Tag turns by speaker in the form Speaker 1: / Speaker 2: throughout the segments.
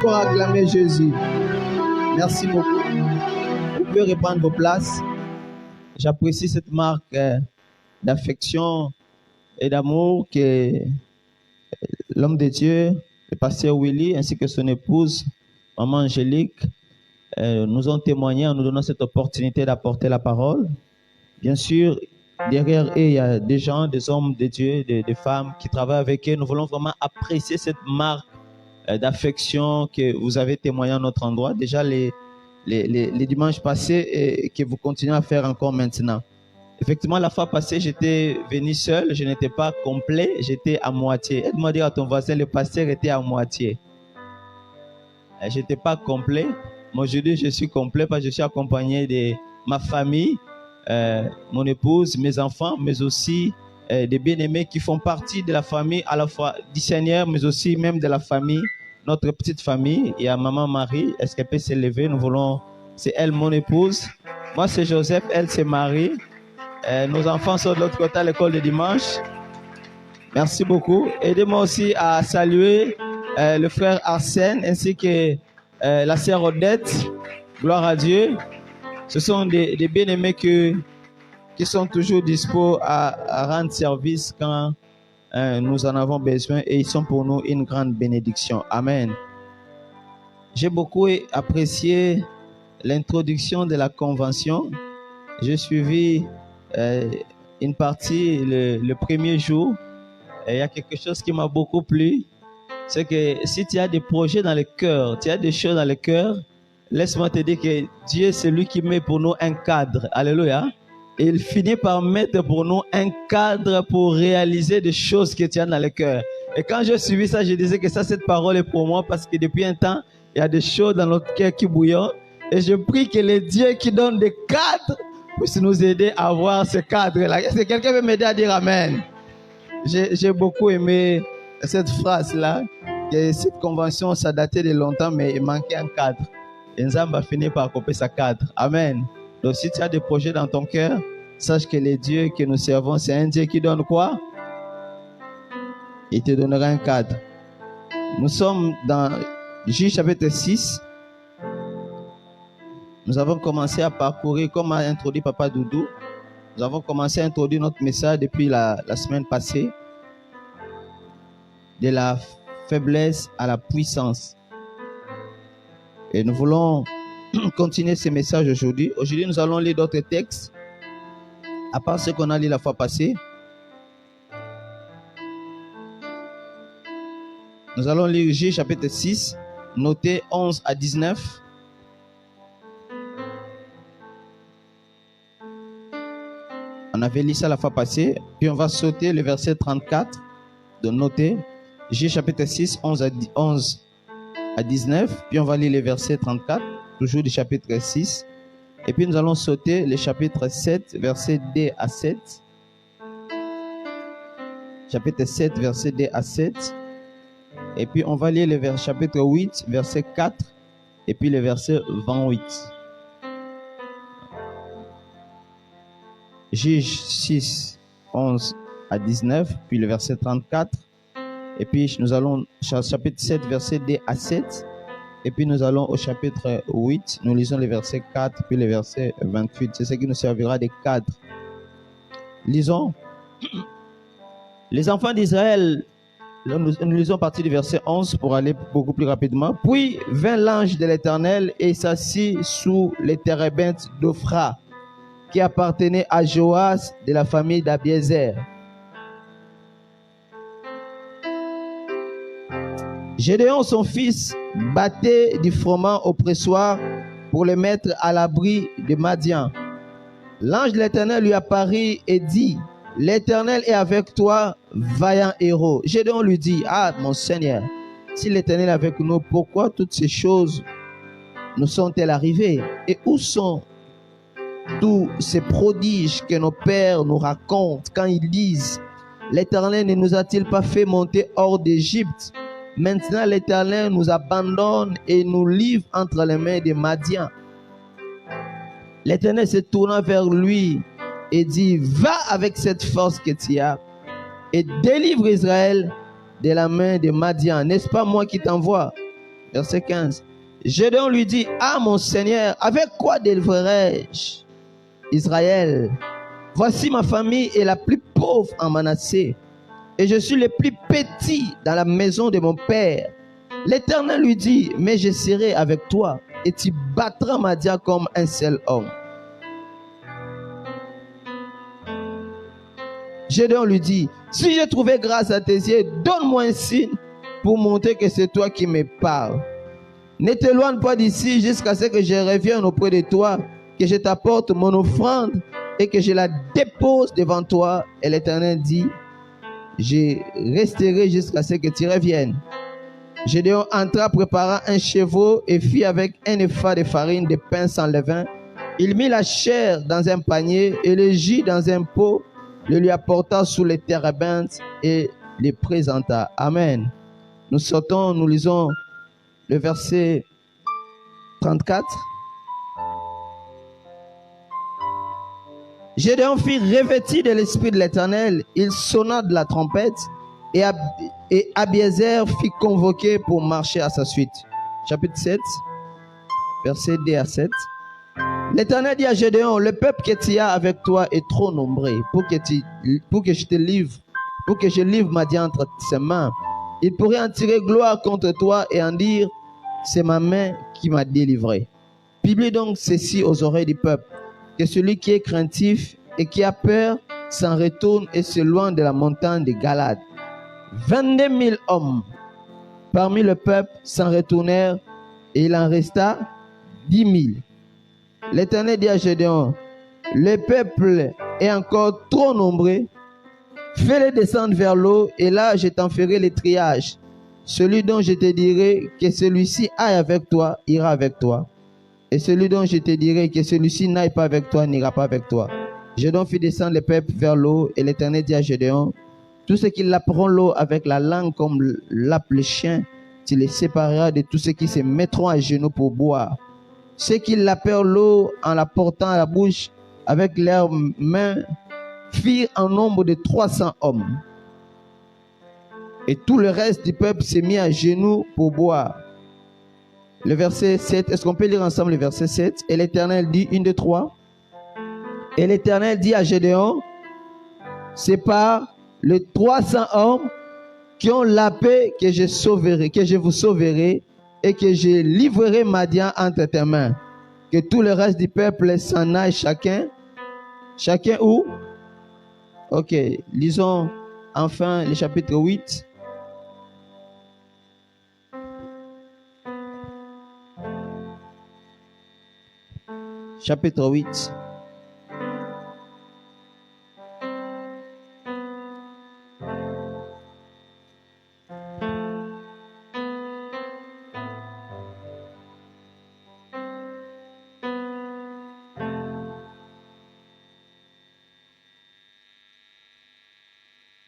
Speaker 1: Pour acclamer Jésus. Merci beaucoup. Vous pouvez reprendre vos places. J'apprécie cette marque d'affection et d'amour que l'homme de Dieu, le pasteur Willy, ainsi que son épouse, maman Angélique, nous ont témoigné en nous donnant cette opportunité d'apporter la parole. Bien sûr, derrière eux, il y a des gens, des hommes de Dieu, des femmes qui travaillent avec eux. Nous voulons vraiment apprécier cette marque d'affection que vous avez témoigné à notre endroit. Déjà les dimanches passés et que vous continuez à faire encore maintenant. Effectivement, la fois passée, j'étais venu seul, je n'étais pas complet, j'étais à moitié. Aide-moi à dire à ton voisin, le pasteur était à moitié. Je n'étais pas complet. Moi, aujourd'hui, je suis complet parce que je suis accompagné de ma famille, mon épouse, mes enfants, mais aussi des bien-aimés qui font partie de la famille, à la fois du Seigneur, mais aussi même de la famille, notre petite famille. Il y a maman Marie, est-ce qu'elle peut s'élever? Nous voulons, c'est elle mon épouse. Moi, c'est Joseph, elle, c'est Marie. Nos enfants sont de l'autre côté à l'école de dimanche. Merci beaucoup. Aidez-moi aussi à saluer le frère Arsène ainsi que la sœur Odette. Gloire à Dieu. Ce sont des bien-aimés qui sont toujours dispo à rendre service quand nous en avons besoin et ils sont pour nous une grande bénédiction. Amen. J'ai beaucoup apprécié l'introduction de la convention. J'ai suivi une partie le premier jour. Et il y a quelque chose qui m'a beaucoup plu. C'est que si tu as des projets dans le cœur, tu as des choses dans le cœur, laisse-moi te dire que Dieu, c'est lui qui met pour nous un cadre. Alléluia. Et il finit par mettre pour nous un cadre pour réaliser des choses que tu as dans le cœur. Et quand j'ai suivi ça, je disais que ça, cette parole est pour moi parce que depuis un temps, il y a des choses dans notre cœur qui bouillonnent. Et je prie que le Dieu qui donne des cadres puisse nous aider à avoir ce cadre-là. Est-ce que quelqu'un veut m'aider à dire Amen? J'ai beaucoup aimé cette phrase-là. Que cette convention, ça datait de longtemps, mais il manquait un cadre. Et Nzambe a fini par couper sa cadre. Amen. Donc, si tu as des projets dans ton cœur, sache que le Dieu que nous servons, c'est un Dieu qui donne quoi? Il te donnera un cadre. Nous sommes dans Juge chapitre 6. Nous avons commencé à parcourir, comme a introduit Papa Doudou, nous avons commencé à introduire notre message depuis la semaine passée. De la faiblesse à la puissance. Et nous voulons continuer ce message aujourd'hui. Aujourd'hui, nous allons lire d'autres textes, à part ce qu'on a lu la fois passée. Nous allons lire Juge chapitre 6, noté 11 à 19. On avait lu ça la fois passée, puis on va sauter le verset 34 de noter. Juge chapitre 6, 11 à 19, puis on va lire le verset 34, toujours du chapitre 6. Et puis nous allons sauter le chapitre 7, verset D à 7. Chapitre 7, verset D à 7. Et puis on va lire le chapitre 8, verset 4, et puis le verset 28. Juge 6, 11 à 19, puis le verset 34. Et puis nous allons au chapitre 7, verset D à 7. Et puis nous allons au chapitre 8. Nous lisons le verset 4, puis le verset 28. C'est ce qui nous servira de cadre. Lisons. Les enfants d'Israël, nous lisons à partir du verset 11 pour aller beaucoup plus rapidement. Puis vint l'ange de l'Éternel et s'assit sous les térébintes d'Ophra, qui appartenait à Joas de la famille d'Abiézer. Gédéon, son fils, battait du froment au pressoir pour le mettre à l'abri de Madian. L'ange de l'Éternel lui apparut et dit, « L'Éternel est avec toi, vaillant héros. » Gédéon lui dit, « Ah, mon Seigneur, si l'Éternel est avec nous, pourquoi toutes ces choses nous sont-elles arrivées? Et où sont tous ces prodiges que nos pères nous racontent quand ils disent, « L'Éternel ne nous a-t-il pas fait monter hors d'Égypte? Maintenant, l'Éternel nous abandonne et nous livre entre les mains de Madian. » L'Éternel se tourna vers lui et dit, « Va avec cette force que tu as et délivre Israël de la main de Madian. N'est-ce pas moi qui t'envoie? » Verset 15. Gédéon lui dit, ah mon Seigneur, avec quoi délivrerai-je Israël? Voici ma famille est la plus pauvre en Manassé, et je suis le plus petit dans la maison de mon père. L'Éternel lui dit, mais je serai avec toi, et tu battras Madian comme un seul homme. Gédéon lui dit, si j'ai trouvé grâce à tes yeux, donne-moi un signe pour montrer que c'est toi qui me parles. Ne t'éloigne pas d'ici jusqu'à ce que je revienne auprès de toi, que je t'apporte mon offrande et que je la dépose devant toi. Et l'Éternel dit, je resterai jusqu'à ce que tu reviennes. Gédéon entra, prépara un chevreau et fit avec un épha de farine de pain sans levain. Il mit la chair dans un panier et le jus dans un pot, le lui apporta sous les térébintes et les présenta. Amen. Nous sortons, nous lisons le verset 34. Gédéon fut revêtu de l'Esprit de l'Éternel. Il sonna de la trompette et Abiézer fut convoqué pour marcher à sa suite. Chapitre 7, verset 2 à 7. L'Éternel dit à Gédéon, le peuple que tu as avec toi est trop nombreux pour que je livre Madian entre ses mains. Il pourrait en tirer gloire contre toi et en dire, c'est ma main qui m'a délivré. Publie donc ceci aux oreilles du peuple, que celui qui est craintif et qui a peur s'en retourne et s'éloigne de la montagne de Galade. 22 000 hommes parmi le peuple s'en retournèrent et il en resta 10 000. L'Éternel dit à Gédéon, le peuple est encore trop nombreux, fais-les descendre vers l'eau et là je t'en ferai les triages. Celui dont je te dirai que celui-ci aille avec toi, ira avec toi. Et celui dont je te dirai que celui-ci n'aille pas avec toi, n'ira pas avec toi. Gédéon fit descendre le peuple vers l'eau et l'Éternel dit à Gédéon, tous ceux qui laperont l'eau avec la langue comme lappe le chien, tu les sépareras de tous ceux qui se mettront à genoux pour boire. Ceux qui lapèrent l'eau en la portant à la bouche avec leurs mains firent un nombre de 300 hommes. Et tout le reste du peuple s'est mis à genoux pour boire. Le verset 7, est-ce qu'on peut lire ensemble le verset 7? Et l'Éternel dit, 1, 2, 3. Et l'Éternel dit à Gédéon, c'est par les 300 hommes qui ont la paix que je vous sauverai et que je livrerai Madian entre tes mains. Que tout le reste du peuple s'en aille chacun. Chacun où? Ok, lisons enfin le chapitre 8. Chapitre 8.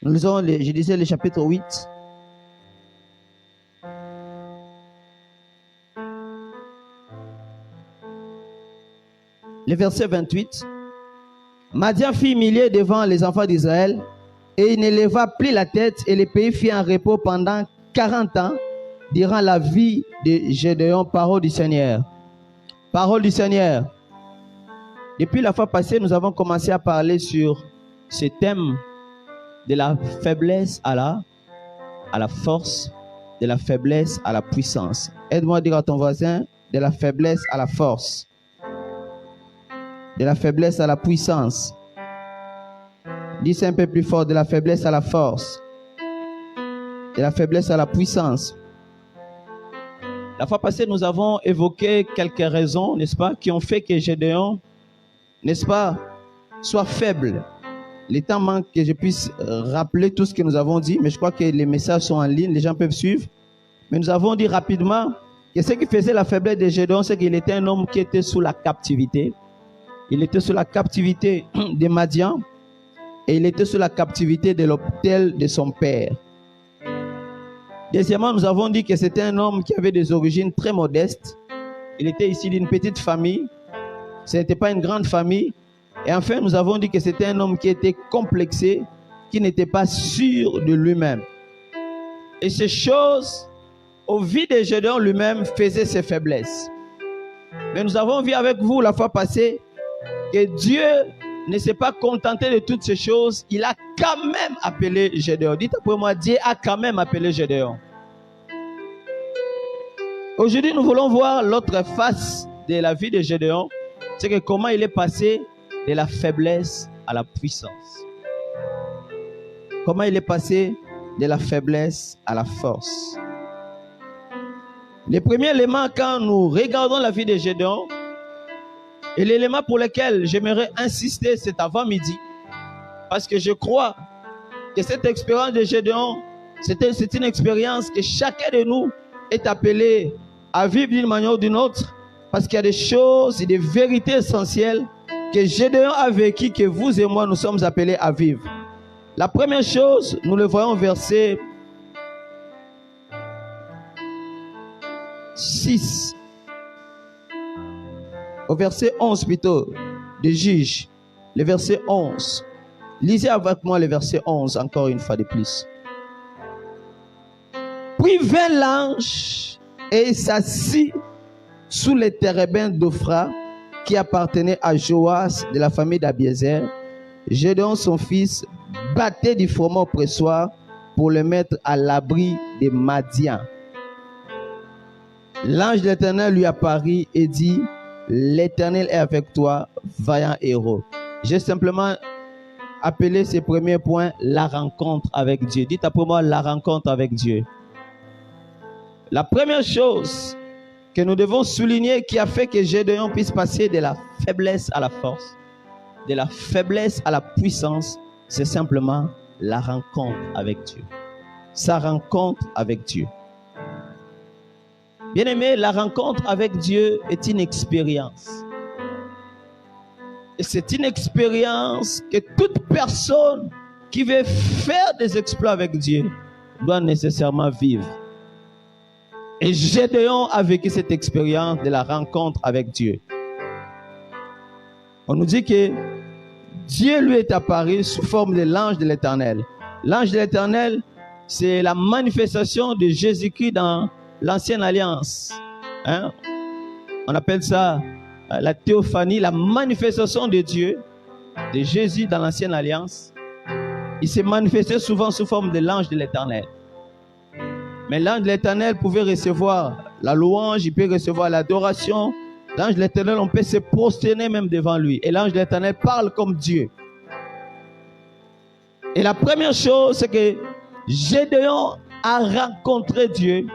Speaker 1: Nous lisons, je disais, le chapitre 8. Le verset 28. Madian fit humilier devant les enfants d'Israël et il ne leva plus la tête et le pays fut en repos pendant 40 ans durant la vie de Gédéon. Parole du Seigneur. Parole du Seigneur. Depuis la fois passée, nous avons commencé à parler sur ce thème de la faiblesse à la force, de la faiblesse à la puissance. Aide-moi à dire à ton voisin, de la faiblesse à la force, de la faiblesse à la puissance. Dis un peu plus fort, de la faiblesse à la force, de la faiblesse à la puissance. La fois passée, nous avons évoqué quelques raisons, n'est-ce pas, qui ont fait que Gédéon, n'est-ce pas, soit faible. Le temps manque que je puisse rappeler tout ce que nous avons dit, mais je crois que les messages sont en ligne, les gens peuvent suivre. Mais nous avons dit rapidement que ce qui faisait la faiblesse de Gédéon, c'est qu'il était un homme qui était sous la captivité. Il était sous la captivité de Madian et il était sous la captivité de l'autel de son père. Deuxièmement, nous avons dit que c'était un homme qui avait des origines très modestes. Il était issu d'une petite famille. Ce n'était pas une grande famille. Et enfin, nous avons dit que c'était un homme qui était complexé, qui n'était pas sûr de lui-même. Et ces choses aux vies de Gédéon lui-même faisait ses faiblesses. Mais nous avons vu avec vous la fois passée que Dieu ne s'est pas contenté de toutes ces choses. Il a quand même appelé Gédéon. Dites après moi, Dieu a quand même appelé Gédéon. Aujourd'hui, nous voulons voir l'autre face de la vie de Gédéon. C'est que comment il est passé de la faiblesse à la puissance. Comment il est passé de la faiblesse à la force. Le premier élément, quand nous regardons la vie de Gédéon, et l'élément pour lequel j'aimerais insister cet avant-midi, parce que je crois que cette expérience de Gédéon, c'est une expérience que chacun de nous est appelé à vivre d'une manière ou d'une autre, parce qu'il y a des choses et des vérités essentielles que Gédéon a vécues, que vous et moi nous sommes appelés à vivre. La première chose, nous le voyons au verset 6. Au verset 11 plutôt, de Juges, le verset 11. Lisez avec moi le verset 11, encore une fois de plus. Puis vint l'ange et s'assit sous les térébinths d'Ophra qui appartenait à Joas de la famille d'Abiézer. Gédéon, son fils, battait du froment au pressoir pour le mettre à l'abri des Madians. L'ange de l'Éternel lui apparut et dit: l'Éternel est avec toi, vaillant héros. J'ai simplement appelé ce premier point la rencontre avec Dieu. Dites après moi, la rencontre avec Dieu. La première chose que nous devons souligner qui a fait que Gédéon puisse passer de la faiblesse à la force, de la faiblesse à la puissance, c'est simplement la rencontre avec Dieu. Sa rencontre avec Dieu. Bien-aimé, la rencontre avec Dieu est une expérience. Et c'est une expérience que toute personne qui veut faire des exploits avec Dieu doit nécessairement vivre. Et Gédéon a vécu cette expérience de la rencontre avec Dieu. On nous dit que Dieu lui est apparu sous forme de l'ange de l'Éternel. L'ange de l'Éternel, c'est la manifestation de Jésus-Christ dans l'ancienne alliance. On appelle ça la théophanie, la manifestation de Dieu, de Jésus dans l'ancienne alliance. Il s'est manifesté souvent sous forme de l'ange de l'Éternel. Mais l'ange de l'Éternel pouvait recevoir la louange, il peut recevoir l'adoration. L'ange de l'Éternel, on peut se prosterner même devant lui. Et l'ange de l'Éternel parle comme Dieu. Et la première chose, c'est que Gédéon a rencontré Dieu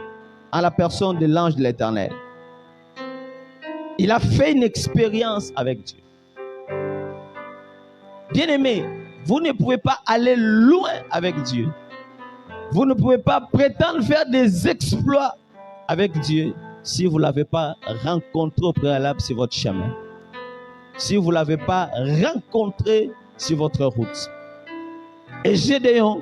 Speaker 1: en la personne de l'ange de l'Éternel. Il a fait une expérience avec Dieu. Bien-aimé, vous ne pouvez pas aller loin avec Dieu. Vous ne pouvez pas prétendre faire des exploits avec Dieu si vous ne l'avez pas rencontré au préalable sur votre chemin. Si vous ne l'avez pas rencontré sur votre route. Et Gédéon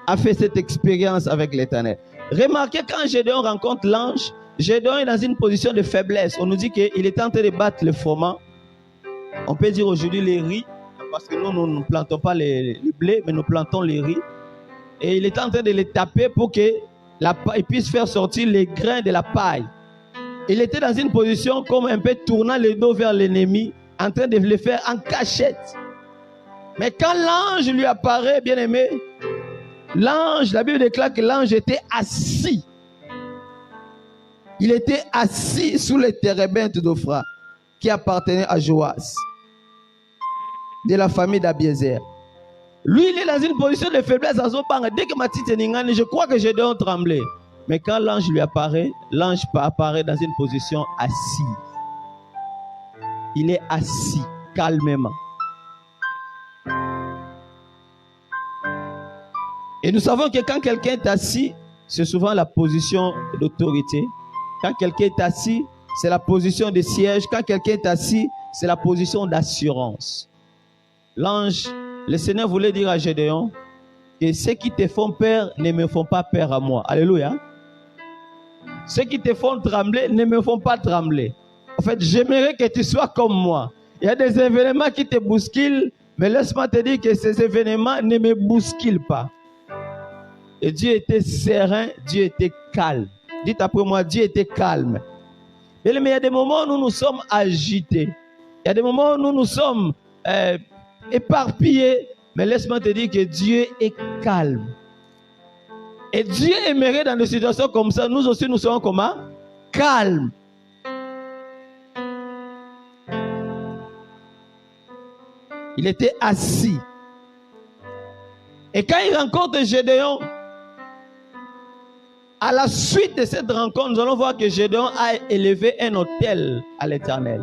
Speaker 1: a fait cette expérience avec l'Éternel. Remarquez, quand Gédéon rencontre l'ange, Gédéon est dans une position de faiblesse. On nous dit qu'il est en train de battre le froment. On peut dire aujourd'hui les riz, parce que nous ne plantons pas les blés, mais nous plantons les riz. Et il est en train de les taper pour qu'il puisse faire sortir les grains de la paille. Il était dans une position comme un peu tournant le dos vers l'ennemi, en train de le faire en cachette. Mais quand l'ange lui apparaît, bien aimé, l'ange, la Bible déclare que l'ange était assis. Il était assis sous les térébinths d'Ophra, qui appartenait à Joas, de la famille d'Abiézer. Lui, il est dans une position de faiblesse à son banc. Dès que Matite Ningani, je crois que Gédéon tremblait. Mais quand l'ange lui apparaît, l'ange apparaît dans une position assise. Il est assis calmement. Et nous savons que quand quelqu'un est assis, c'est souvent la position d'autorité. Quand quelqu'un est assis, c'est la position de siège. Quand quelqu'un est assis, c'est la position d'assurance. L'ange, le Seigneur voulait dire à Gédéon que ceux qui te font peur ne me font pas peur à moi. Alléluia. Ceux qui te font trembler ne me font pas trembler. En fait, j'aimerais que tu sois comme moi. Il y a des événements qui te bousculent, mais laisse-moi te dire que ces événements ne me bousculent pas. Et Dieu était serein, Dieu était calme. Dites après moi, Dieu était calme. Mais il y a des moments où nous sommes agités. Il y a des moments où nous sommes éparpillés. Mais laisse-moi te dire que Dieu est calme. Et Dieu aimerait dans des situations comme ça, nous aussi nous serons comment? Calmes. Il était assis. Et quand il rencontre Gédéon, à la suite de cette rencontre, nous allons voir que Gédéon a élevé un autel à l'Éternel.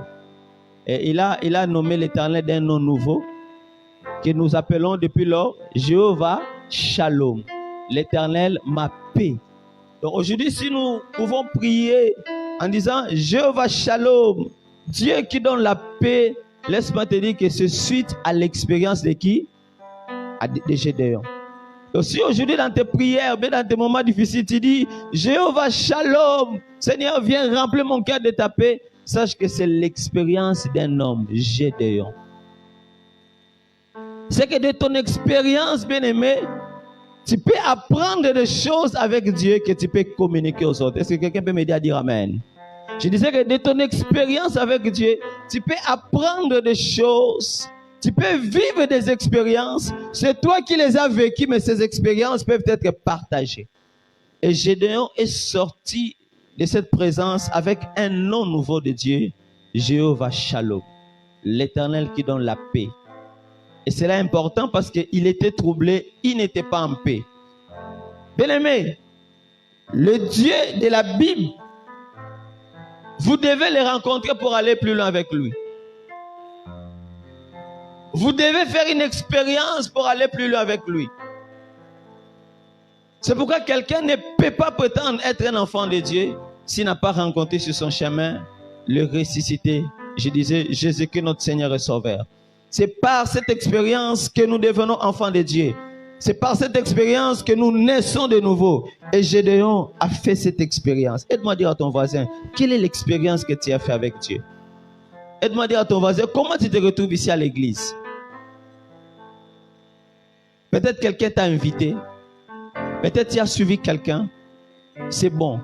Speaker 1: Et il a nommé l'Éternel d'un nom nouveau que nous appelons depuis lors Jéhovah Shalom. L'Éternel ma paix. Donc aujourd'hui, si nous pouvons prier en disant Jéhovah Shalom, Dieu qui donne la paix, laisse-moi te dire que c'est suite à l'expérience de qui? De Gédéon. Donc si aujourd'hui dans tes prières, mais dans tes moments difficiles, tu dis Jéhovah Shalom, Seigneur viens remplir mon cœur de ta paix, sache que c'est l'expérience d'un homme, Gédéon. C'est que de ton expérience, bien-aimé, tu peux apprendre des choses avec Dieu que tu peux communiquer aux autres. Est-ce que quelqu'un peut m'aider à dire Amen? Je disais que de ton expérience avec Dieu, tu peux apprendre des choses. Tu peux vivre des expériences. C'est toi qui les as vécues, mais ces expériences peuvent être partagées. Et Gédéon est sorti de cette présence avec un nom nouveau de Dieu, Jéhovah Shalom, l'Éternel qui donne la paix. Et c'est là important parce qu'il était troublé, il n'était pas en paix. Bien-aimé, le Dieu de la Bible, vous devez le rencontrer pour aller plus loin avec lui. Vous devez faire une expérience pour aller plus loin avec lui. C'est pourquoi quelqu'un ne peut pas prétendre être un enfant de Dieu s'il n'a pas rencontré sur son chemin le ressuscité. Je disais, Jésus-Christ, notre Seigneur et Sauveur. C'est par cette expérience que nous devenons enfants de Dieu. C'est par cette expérience que nous naissons de nouveau. Et Gédéon a fait cette expérience. Aide-moi à dire à ton voisin, quelle est l'expérience que tu as fait avec Dieu? Aide-moi à dire à ton voisin, comment tu te retrouves ici à l'église? Peut-être quelqu'un t'a invité. Peut-être tu as suivi quelqu'un. C'est bon.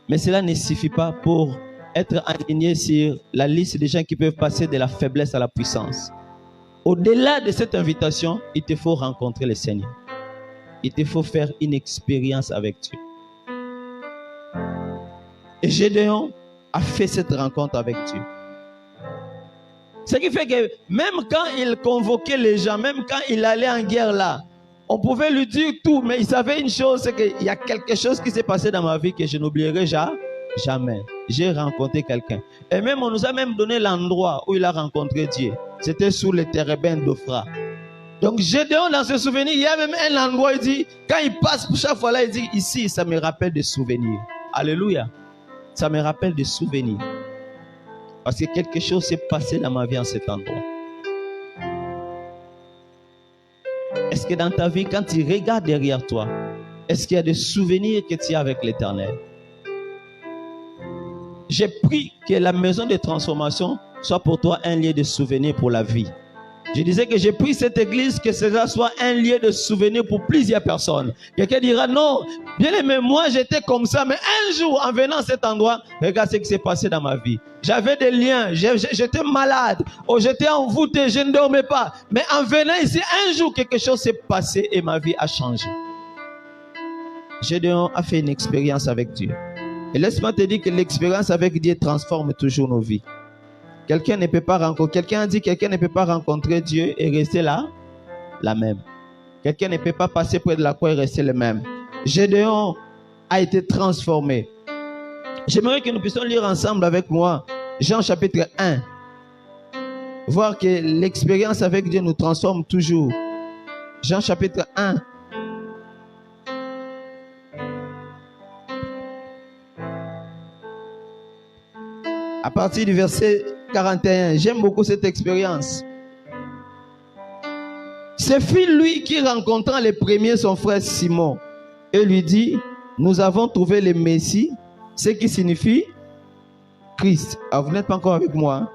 Speaker 1: Mais cela ne suffit pas pour être aligné sur la liste des gens qui peuvent passer de la faiblesse à la puissance. Au-delà de cette invitation, il te faut rencontrer le Seigneur. Il te faut faire une expérience avec Dieu. Et Gédéon a fait cette rencontre avec Dieu. Ce qui fait que même quand il convoquait les gens, même quand il allait en guerre là, on pouvait lui dire tout, mais il savait une chose, c'est qu'il y a quelque chose qui s'est passé dans ma vie que je n'oublierai jamais. J'ai rencontré quelqu'un. Et même, on nous a même donné l'endroit où il a rencontré Dieu. C'était sous les térébins d'Ophra. Donc Gédéon, dans ce souvenir, il y a même un endroit, il dit, quand il passe pour chaque fois là, il dit, ici, ça me rappelle des souvenirs. Alléluia. Ça me rappelle des souvenirs. Parce que quelque chose s'est passé dans ma vie en cet endroit. Est-ce que dans ta vie, quand tu regardes derrière toi, est-ce qu'il y a des souvenirs que tu as avec l'Éternel? J'ai pris que la maison de transformation soit pour toi un lieu de souvenir pour la vie. Je disais que j'ai pris cette église, que cela soit un lieu de souvenir pour plusieurs personnes. Quelqu'un dira, non, bien aimé, moi j'étais comme ça, mais un jour en venant à cet endroit, regarde ce qui s'est passé dans ma vie. J'avais des liens, j'étais malade, ou j'étais envoûté, je ne dormais pas. Mais en venant ici, un jour quelque chose s'est passé et ma vie a changé. Gédéon a fait une expérience avec Dieu. Et laisse-moi te dire que l'expérience avec Dieu transforme toujours nos vies. Quelqu'un ne peut pas rencontrer, quelqu'un a dit quelqu'un ne peut pas rencontrer Dieu et rester là, la même. Quelqu'un ne peut pas passer près de la croix et rester le même. Gédéon a été transformé. J'aimerais que nous puissions lire ensemble avec moi Jean chapitre 1. Voir que l'expérience avec Dieu nous transforme toujours. Jean chapitre 1. À partir du verset 41, j'aime beaucoup cette expérience. Ce fut lui qui rencontra le premier son frère Simon et lui dit, nous avons trouvé le Messie, ce qui signifie Christ. Alors vous n'êtes pas encore avec moi. Hein?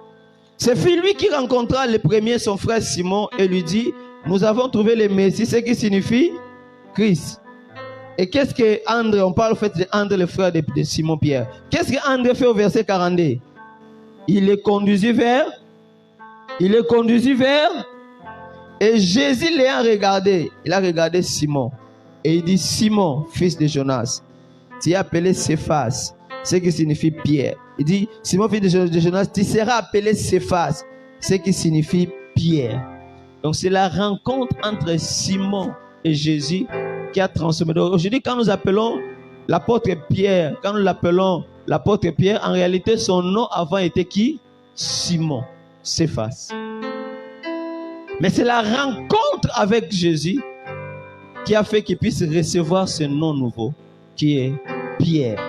Speaker 1: Ce fut lui qui rencontra le premier son frère Simon et lui dit, nous avons trouvé le Messie, ce qui signifie Christ. Et qu'est-ce que André, on parle en fait d'André, le frère de Simon-Pierre. Qu'est-ce que André fait au verset 42? Il est conduit vers, et Jésus l'ayant regardé, il a regardé Simon. Et il dit, Simon, fils de Jonas, tu es appelé Céphas, ce qui signifie Pierre. Il dit, Simon, fils de Jonas, tu seras appelé Céphas, ce qui signifie Pierre. Donc c'est la rencontre entre Simon et Jésus qui a transformé. Donc aujourd'hui, quand nous appelons l'apôtre Pierre, en réalité, son nom avant était qui? Simon, Céphas. Mais c'est la rencontre avec Jésus qui a fait qu'il puisse recevoir ce nom nouveau, qui est Pierre.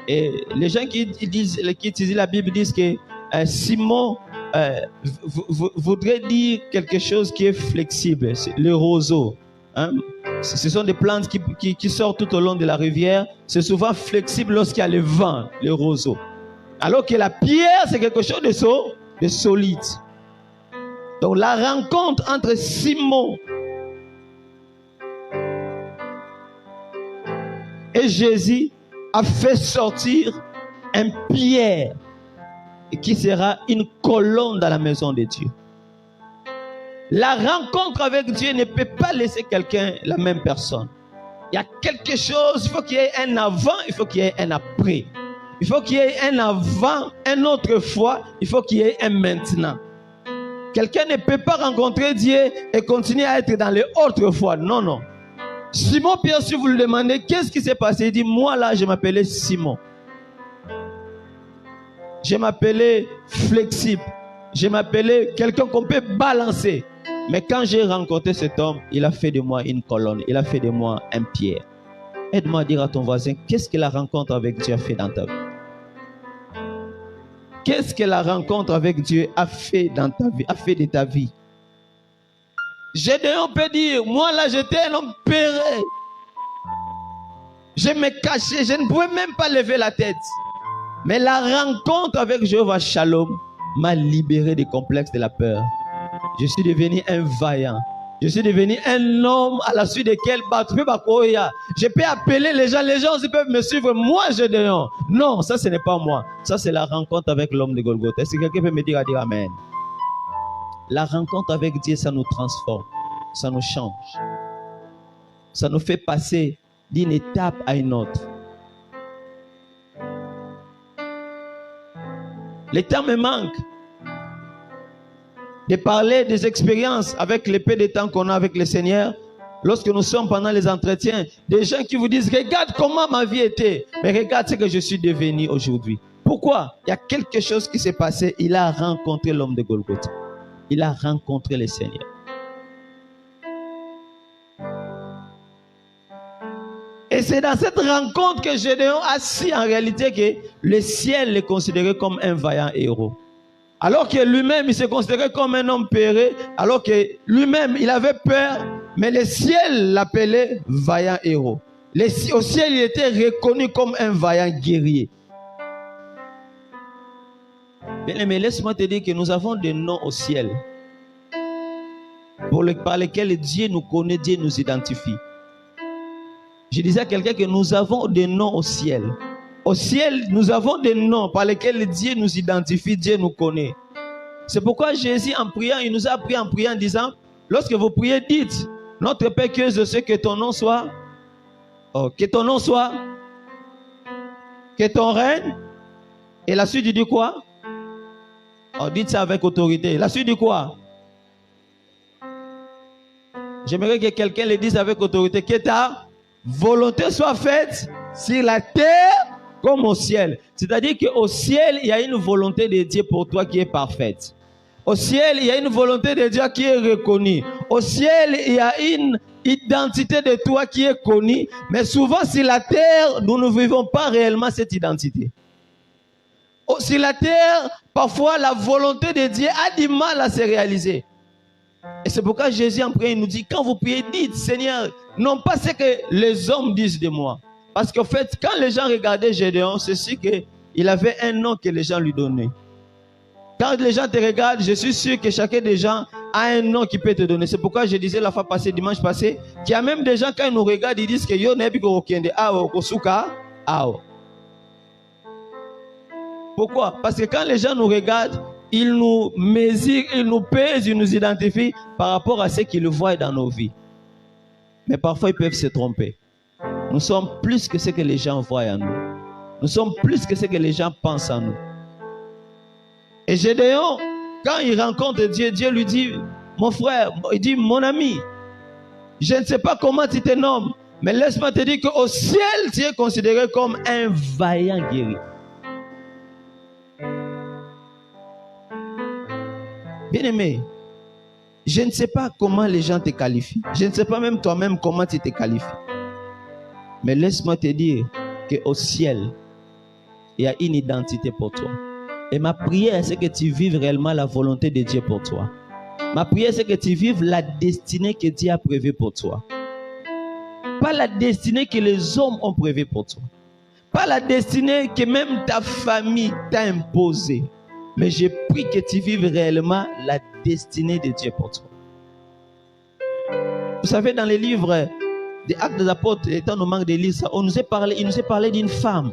Speaker 1: Et les gens qui utilisent la Bible disent que Simon voudrait dire quelque chose qui est flexible, le roseau. Hein? Ce sont des plantes qui sortent tout au long de la rivière. C'est souvent flexible lorsqu'il y a le vent, le roseau. Alors que la pierre, c'est quelque chose de solide. Donc la rencontre entre Simon et Jésus a fait sortir un Pierre qui sera une colonne dans la maison de Dieu. La rencontre avec Dieu ne peut pas laisser quelqu'un la même personne. Il y a quelque chose, il faut qu'il y ait un avant, il faut qu'il y ait un après. Il faut qu'il y ait un avant, un autre fois, il faut qu'il y ait un maintenant. Quelqu'un ne peut pas rencontrer Dieu et continuer à être dans les autres fois. Non, non. Simon Pierre, si vous le demandez, qu'est-ce qui s'est passé? Il dit, moi là, je m'appelais Simon. Je m'appelais flexible. Je m'appelais quelqu'un qu'on peut balancer. Mais quand j'ai rencontré cet homme, il a fait de moi une colonne. Il a fait de moi un pierre. Aide-moi à dire à ton voisin, qu'est-ce que la rencontre avec Dieu a fait dans ta vie? Qu'est-ce que la rencontre avec Dieu a fait dans ta vie, a fait de ta vie? Gédéon peut dire, moi là j'étais un homme peureux. Je me cachais, je ne pouvais même pas lever la tête. Mais la rencontre avec Jéhovah Shalom m'a libéré des complexes de la peur. Je suis devenu un vaillant. Je suis devenu un homme à la suite desquels je peux appeler les gens aussi peuvent me suivre. Moi, Gédéon. Non, ça ce n'est pas moi. Ça c'est la rencontre avec l'homme de Golgotha. Est-ce que quelqu'un peut me dire Amen? La rencontre avec Dieu, ça nous transforme. Ça nous change. Ça nous fait passer d'une étape à une autre. Le temps me manque de parler des expériences avec le peu de temps qu'on a avec le Seigneur. Lorsque nous sommes pendant les entretiens, des gens qui vous disent, regarde comment ma vie était, mais regarde ce que je suis devenu aujourd'hui. Pourquoi? Il y a quelque chose qui s'est passé. Il a rencontré l'homme de Golgotha. Il a rencontré le Seigneur. Et c'est dans cette rencontre que Gédéon a su en réalité que le ciel le considérait comme un vaillant héros. Alors que lui-même, il se considérait comme un homme peureux, alors que lui-même, il avait peur, mais le ciel l'appelait vaillant héros. Au ciel, il était reconnu comme un vaillant guerrier. Mais laisse-moi te dire que nous avons des noms au ciel par lesquels Dieu nous connaît, Dieu nous identifie. Je disais à quelqu'un que nous avons des noms au ciel. Au ciel, nous avons des noms par lesquels Dieu nous identifie, Dieu nous connaît. C'est pourquoi Jésus, en priant, il nous a appris en priant en disant, lorsque vous priez, dites, notre Père qui es aux cieux, que ton nom soit, que ton nom soit, que ton règne, et la suite dit quoi? Dites ça avec autorité. La suite dit quoi? J'aimerais que quelqu'un le dise avec autorité, que ta volonté soit faite sur la terre comme au ciel. C'est-à-dire qu'au ciel, il y a une volonté de Dieu pour toi qui est parfaite. Au ciel, il y a une volonté de Dieu qui est reconnue. Au ciel, il y a une identité de toi qui est connue. Mais souvent, sur la terre, nous ne vivons pas réellement cette identité. Sur la terre, parfois, la volonté de Dieu a du mal à se réaliser. Et c'est pourquoi Jésus en priant, il nous dit, quand vous priez, dites, Seigneur, non pas ce que les hommes disent de moi. Parce qu'en fait, quand les gens regardaient Gédéon, c'est sûr qu'il avait un nom que les gens lui donnaient. Quand les gens te regardent, je suis sûr que chacun des gens, a un nom qui peut te donner. C'est pourquoi je disais la fois passée, dimanche passé, qu'il y a même des gens, quand ils nous regardent, ils disent que yo n'est pas okende. Pourquoi? Parce que quand les gens nous regardent, ils nous mesurent, ils nous pèsent, ils nous identifient par rapport à ce qu'ils voient dans nos vies. Mais parfois, ils peuvent se tromper. Nous sommes plus que ce que les gens voient en nous. Nous sommes plus que ce que les gens pensent en nous. Et Gédéon, quand il rencontre Dieu, Dieu lui dit, mon frère, il dit, mon ami, je ne sais pas comment tu te nommes, mais laisse-moi te dire qu'au ciel, tu es considéré comme un vaillant guerrier. Bien-aimé, je ne sais pas comment les gens te qualifient. Je ne sais pas même toi-même comment tu te qualifies. Mais laisse-moi te dire qu'au ciel, il y a une identité pour toi. Et ma prière, c'est que tu vives réellement la volonté de Dieu pour toi. Ma prière, c'est que tu vives la destinée que Dieu a prévue pour toi. Pas la destinée que les hommes ont prévue pour toi. Pas la destinée que même ta famille t'a imposée. Mais je prie que tu vives réellement la destinée de Dieu pour toi. Vous savez, dans les livres des Actes des Apôtres, étant nous manque de lire ça, il nous a parlé d'une femme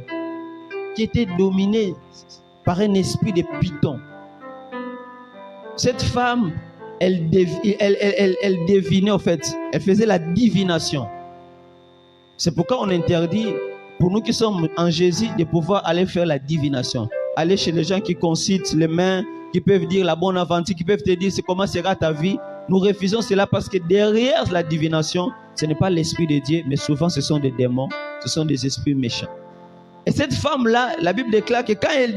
Speaker 1: qui était dominée par un esprit de python. Cette femme, elle devinait en fait, elle faisait la divination. C'est pourquoi on interdit, pour nous qui sommes en Jésus, de pouvoir aller faire la divination. Aller chez les gens qui consultent les mains, qui peuvent dire la bonne aventure, qui peuvent te dire comment sera ta vie. Nous refusons cela parce que derrière la divination, ce n'est pas l'esprit de Dieu, mais souvent ce sont des démons, ce sont des esprits méchants. Et cette femme-là, la Bible déclare que quand elle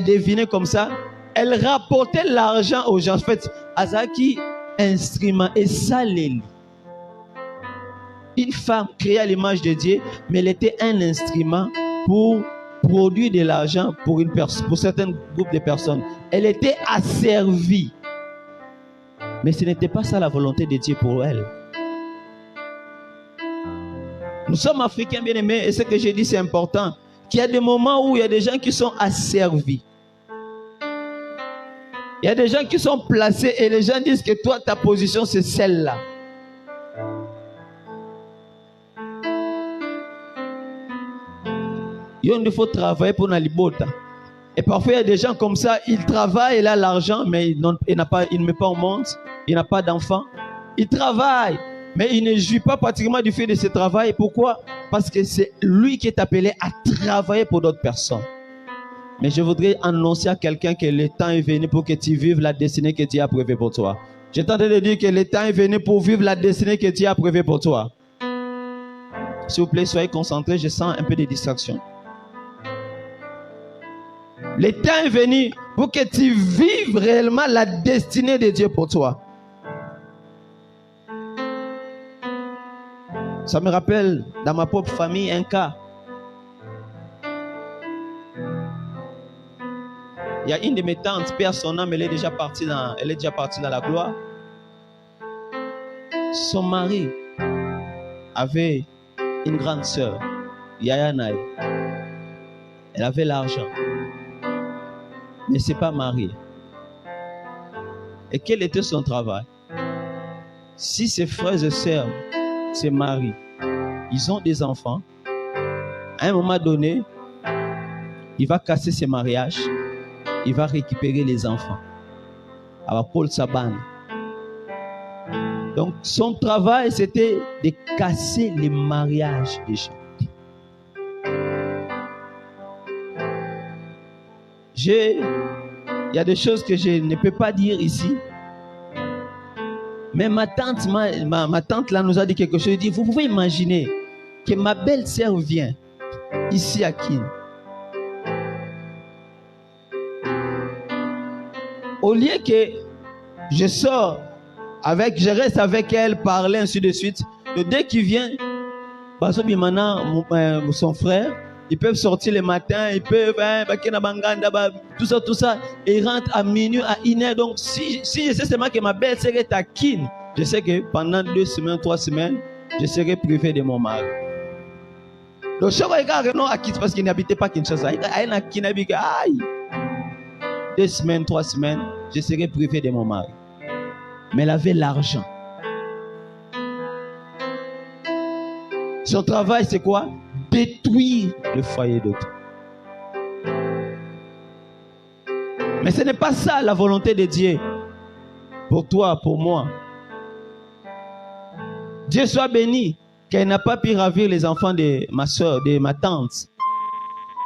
Speaker 1: devinait comme ça, elle rapportait l'argent aux gens. En fait, Azaki, instrument, et ça les lit. Une femme créée à l'image de Dieu, mais elle était un instrument pour produire de l'argent pour certains groupes de personnes. Elle était asservie. Mais ce n'était pas ça la volonté de Dieu pour elle. Nous sommes Africains bien-aimés, et ce que j'ai dit c'est important. Qu'il y a des moments où il y a des gens qui sont asservis. Il y a des gens qui sont placés et les gens disent que toi, ta position, c'est celle-là. Il faut travailler pour Nalibota. Et parfois, il y a des gens comme ça, ils travaillent, il a l'argent, mais il ne met pas au monde, il n'a pas d'enfant. Il travaille, mais il ne jouit pas pratiquement du fait de ce travail. Pourquoi? Parce que c'est lui qui est appelé à travailler pour d'autres personnes. Mais je voudrais annoncer à quelqu'un que le temps est venu pour que tu vives la destinée que Dieu a prévue pour toi. J'ai tenté de dire que le temps est venu pour vivre la destinée que Dieu a prévue pour toi. S'il vous plaît, soyez concentrés, je sens un peu de distraction. Le temps est venu pour que tu vives réellement la destinée de Dieu pour toi. Ça me rappelle dans ma propre famille un cas. Il y a une de mes tantes, père son âme, elle est déjà partie dans la gloire. Son mari avait une grande sœur, Yaya Naï. Elle avait l'argent. Mais ce n'est pas marié. Et quel était son travail? Si ses frères et sœurs se marient, ils ont des enfants, à un moment donné, il va casser ses mariages, il va récupérer les enfants. Alors Paul Saban. Donc son travail, c'était de casser les mariages des gens. Il y a des choses que je ne peux pas dire ici. Mais ma tante là nous a dit quelque chose. Elle dit, vous pouvez imaginer que ma belle-sœur vient ici à Kin. Au lieu que je reste avec elle, parler, ainsi de suite. Dès qu'il vient, son frère, ils peuvent sortir le matin, ils peuvent, tout ça, et ils rentrent à minuit, à 1h. Donc, si je sais seulement que ma belle-sœur est à Kin, je sais que pendant 2 semaines, 3 semaines, je serai privé de mon mari. Donc, je regarde non à Kin parce qu'il n'habitait pas Kinshasa. Il est à Kin, 2 semaines, 3 semaines, je serai privé de mon mari. mais elle avait l'argent. Son travail, c'est quoi? Détruire le foyer d'autrui. Mais ce n'est pas ça la volonté de Dieu. Pour toi, pour moi. Dieu soit béni qu'elle n'a pas pu ravir les enfants de ma soeur, de ma tante.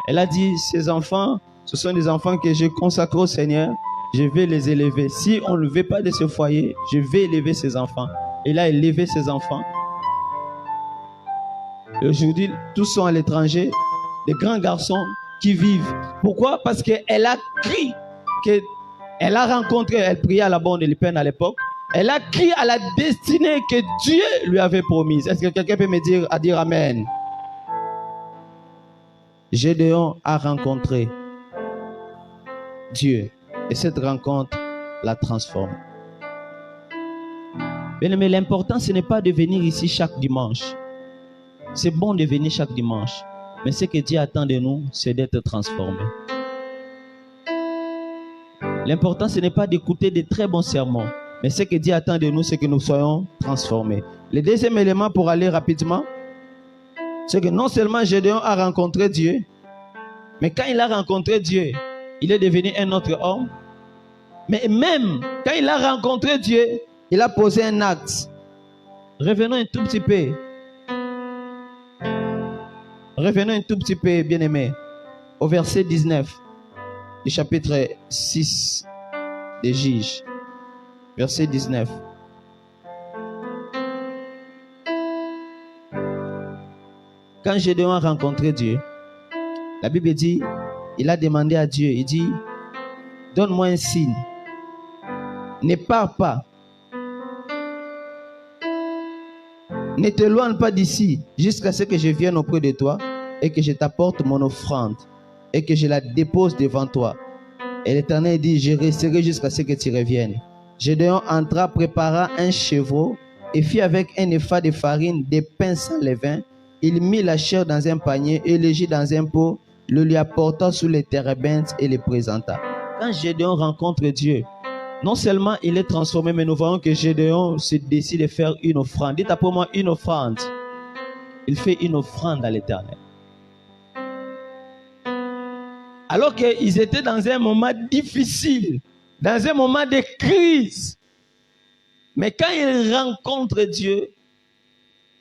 Speaker 1: Elle a dit, ces enfants, ce sont des enfants que je consacre au Seigneur. Je vais les élever. Si on ne veut pas de ce foyer, je vais élever ces enfants. Elle a élevé ses enfants. Et aujourd'hui, tous sont à l'étranger. Des grands garçons qui vivent. Pourquoi? Parce qu'elle a crié. Elle a rencontré, elle priait à la borne de l'Épen à l'époque. Elle a crié à la destinée que Dieu lui avait promise. Est-ce que quelqu'un peut me dire Amen? Gédéon a rencontré Dieu. Et cette rencontre l'a transformé. Bien aimé, l'important, ce n'est pas de venir ici chaque dimanche. C'est bon de venir chaque dimanche. Mais ce que Dieu attend de nous, c'est d'être transformé. L'important, ce n'est pas d'écouter de très bons sermons. Mais ce que Dieu attend de nous, c'est que nous soyons transformés. Le deuxième élément pour aller rapidement, c'est que non seulement Gédéon a rencontré Dieu, mais quand il a rencontré Dieu, il est devenu un autre homme. Mais même quand il a rencontré Dieu, il a posé un acte. Revenons un tout petit peu. Revenons un tout petit peu, bien-aimés, au verset 19 du chapitre 6 des Juges. Verset 19. Quand Gédéon a rencontré Dieu, la Bible dit, il a demandé à Dieu, il dit, donne-moi un signe. Ne pars pas. Ne t'éloigne pas d'ici jusqu'à ce que je vienne auprès de toi et que je t'apporte mon offrande et que je la dépose devant toi. Et l'Éternel dit, je resterai jusqu'à ce que tu reviennes. Gédéon entra, prépara un chevreau et fit avec un épha de farine des pains sans levain. Il mit la chair dans un panier et le gît dans un pot, le lui apporta sous les térébintes et le présenta. Quand Gédéon rencontre Dieu, non seulement il est transformé, mais nous voyons que Gédéon se décide de faire une offrande. Dites après moi une offrande. Il fait une offrande à l'Éternel. Alors qu'ils étaient dans un moment difficile, dans un moment de crise. Mais quand il rencontre Dieu,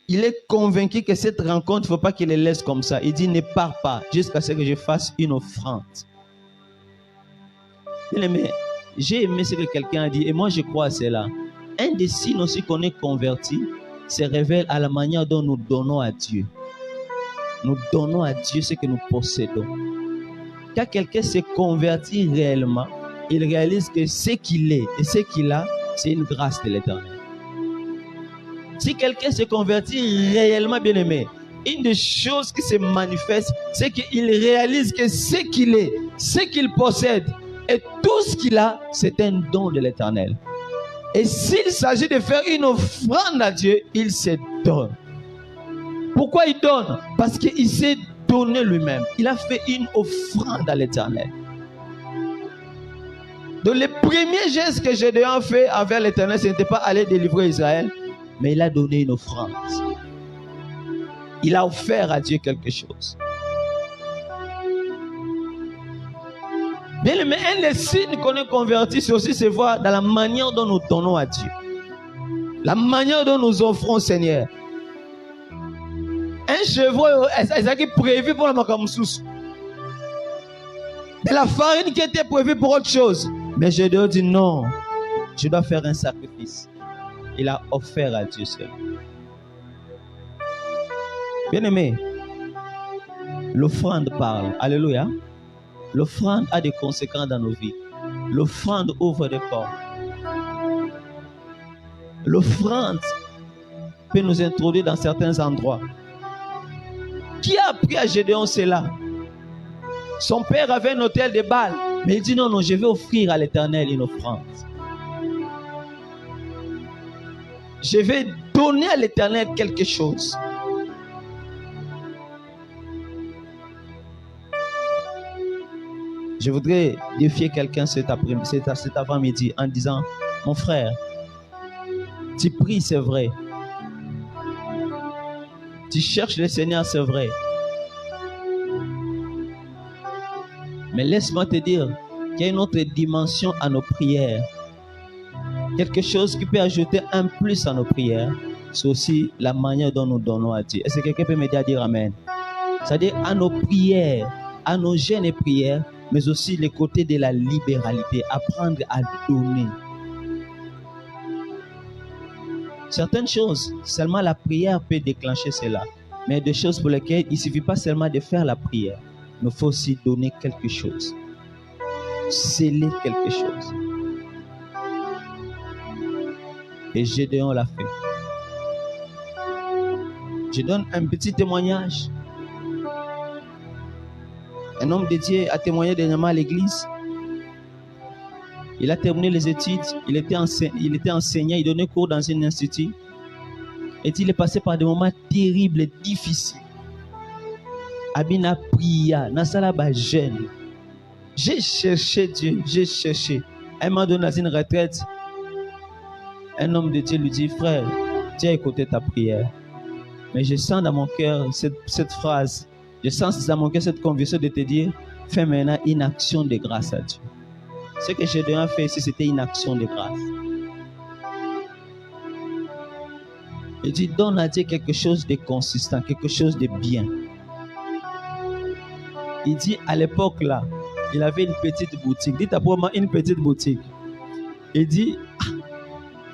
Speaker 1: il est convaincu que cette rencontre, il ne faut pas qu'il le laisse comme ça. Il dit, ne pars pas jusqu'à ce que je fasse une offrande. Mais j'ai aimé ce que quelqu'un a dit, et moi je crois à cela. Un des signes aussi qu'on est converti, se révèle à la manière dont nous donnons à Dieu. Nous donnons à Dieu ce que nous possédons. Quand quelqu'un se convertit réellement, il réalise que ce qu'il est et ce qu'il a, c'est une grâce de l'Éternel. Si quelqu'un se convertit réellement, bien aimé, une des choses qui se manifeste, c'est qu'il réalise que ce qu'il est, ce qu'il possède et tout ce qu'il a, c'est un don de l'Éternel. Et s'il s'agit de faire une offrande à Dieu, il se donne. Pourquoi il donne? Parce qu'il s'est donné lui-même. Il a fait une offrande à l'Éternel. Donc le premier geste que Gédéon a fait envers l'Éternel, ce n'était pas aller délivrer Israël, mais il a donné une offrande. Il a offert à Dieu quelque chose. Bien aimé, un des signes qu'on est converti, c'est aussi se voir dans la manière dont nous donnons à Dieu. La manière dont nous offrons au Seigneur. Un chevreau, c'est prévu pour la makamoussous. De la farine qui était prévue pour autre chose. Mais Gédéon dit non, je dois faire un sacrifice. Il a offert à Dieu seul. Bien aimé, l'offrande parle. Alléluia. L'offrande a des conséquences dans nos vies. L'offrande ouvre des portes. L'offrande peut nous introduire dans certains endroits. Qui a appris à Gédéon cela? Son père avait un hôtel de Baal. Mais il dit non, non, je vais offrir à l'Éternel une offrande. Je vais donner à l'Éternel quelque chose. Je voudrais défier quelqu'un cet avant-midi en disant, mon frère, Tu pries, c'est vrai. Tu cherches le Seigneur, c'est vrai. Mais laisse-moi te dire qu'il y a une autre dimension à nos prières. Quelque chose qui peut ajouter un plus à nos prières, c'est aussi la manière dont nous donnons à Dieu. Est-ce que quelqu'un peut m'aider à dire Amen? C'est-à-dire à nos prières, à nos jeûnes et prières, mais aussi le côté de la libéralité, apprendre à donner. Certaines choses, seulement la prière peut déclencher cela. Mais il y a des choses pour lesquelles il ne suffit pas seulement de faire la prière, mais il faut aussi donner quelque chose. Sceller quelque chose. Et Gédéon l'a fait. Je donne un petit témoignage. Un homme de Dieu a témoigné dernièrement à l'église. Il a terminé les études, il était enseignant, il donnait cours dans un institut. Et il est passé par des moments terribles et difficiles. Abina pria, Nasala ba jeune. J'ai cherché Dieu, j'ai cherché. À un moment donné, dans une retraite, un homme de Dieu lui dit, frère, tu as écouté ta prière. Mais je sens dans mon cœur cette phrase, je sens dans mon cœur cette conviction de te dire, fais maintenant une action de grâce à Dieu. Ce que j'ai déjà fait ici, c'était une action de grâce. Il dit, donne à Dieu quelque chose de consistant, quelque chose de bien. Il dit, à l'époque là, il avait une petite boutique. Dites à moi une petite boutique. Il dit,